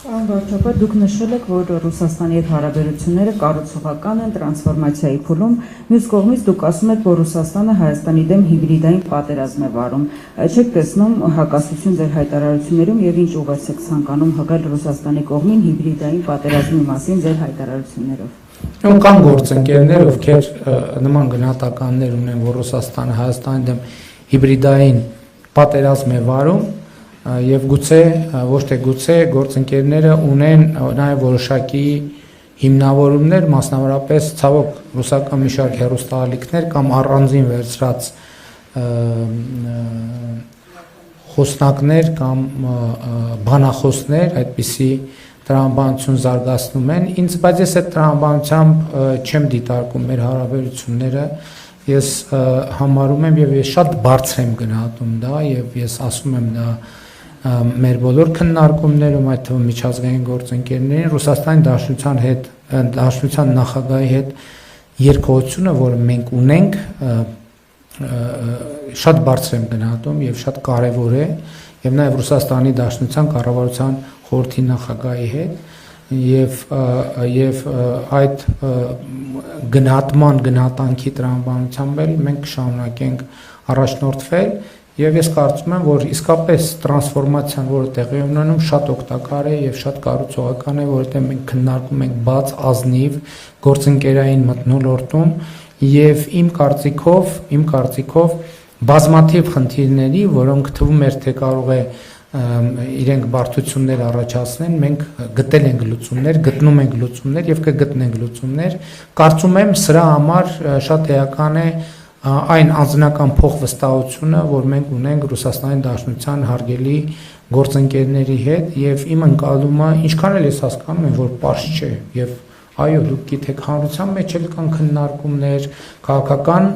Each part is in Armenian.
Վարչապետ, դուք նշել եք, որ Ռուսաստանի հետ հարաբերությունները կառուցողական են, տրանսֆորմացիայի փուլում, մյուս կողմից դուք ասում եք, որ Ռուսաստանը Հայաստանի դեմ հիբրիդային պատերազմ է վարում, չեք տեսնում հակասություն ձեր հայտարարություններում եւ ինչ ուղղեց եք ցանկանում հղել Ռուսաստանի կողմին հիբրիդային պատերազմի մասին ձեր հայտարարություններով։ Կան գործընկերներ, ովքեր նման գնահատականներ ունեն, որ Ռուսաստանը Հայաստանի դեմ հիբրիդային պատերազմ է վարում, եւ գուցե ոչ թե գուցե գործընկերները ունեն նաեւ որոշակի հիմնավորումներ, մասնավորապես ցավոք ռուսական մի շարք հեռուստաալիքներ կամ առանձին վերցրած խոսնակներ կամ բանախոսներ այդպիսի տրամաբանություն զարգացնում են, բայց ես այդ տրամաբանությամբ չեմ դիտարկում մեր հարաբերությունները, ես համարում եմ եւ ես շատ բարձր եմ գնահատում դա եւ ես ասում եմ դա մեր բոլոր քննարկումներում, այդ թվում միջազգային գործընկերներին, Ռուսաստանի Դաշնության նախագահի հետ երկխոսությունը, որը մենք ունենք, շատ բարձր եմ գնահատում եւ շատ կարեւոր է, եւ նաեւ Ռուսաստանի Դաշնության կառավարության խորհրդի նախագահի հետ եւ այդ գնահատանքի տրամաբանությամբ էլ մենք կշարունակենք առաջնորդվել եւ ես կարծում եմ, որ իսկապես տրանսֆորմացիան, որը տեղի ունենում, շատ օգտակար է եւ շատ կառուցողական է, որովհետեւ մենք քննարկում ենք բաց ազնիվ գործընկերային մթնոլորտում եւ իմ կարծիքով բազմաթիվ խնդիրների, որոնք թվում էր թե կարող է իրենք բարդություններ առաջացնեն, մենք գտել ենք լուծումներ, գտնում ենք լուծումներ եւ կգտնենք լուծումներ։ Կարծում եմ սրա համար շատ էական է այն անձնական փոխվստահությունը, որ մենք ունենք Ռուսաստանի Դաշնության հարգելի գործընկերների հետ եւ իմ ընկալումը, ինչքան էլ ես հասկանում եմ, որ պարզ չէ եւ այո, դուք գիտեք, հանրության մեջ էլ կան քննարկումներ, քաղաքական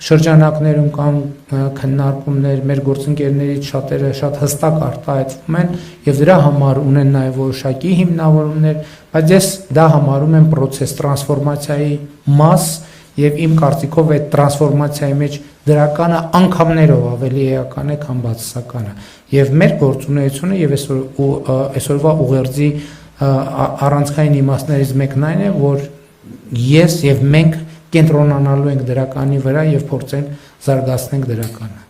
շրջանակներում կան քննարկումներ, մեր գործընկերներից շատերը շատ հստակ արտահայտվում են եւ դրա համար ունեն նաեւ որոշակի հիմնավորումներ, բայց ես դա համարում եմ process տրանսֆորմացիայի մաս եւ իմ կարծիքով այդ տրանսֆորմացիայի մեջ դրականը անգամներով ավելի էական է, քան բացասականը։ Եվ մեր գործունեությունը եւ այսօրվա ուղերձի առանցքային իմաստներից մեկն այն է, որ ես եւ մենք կենտրոնանալու ենք դրականի վրա եւ փորձենք զարգացնենք դրականը։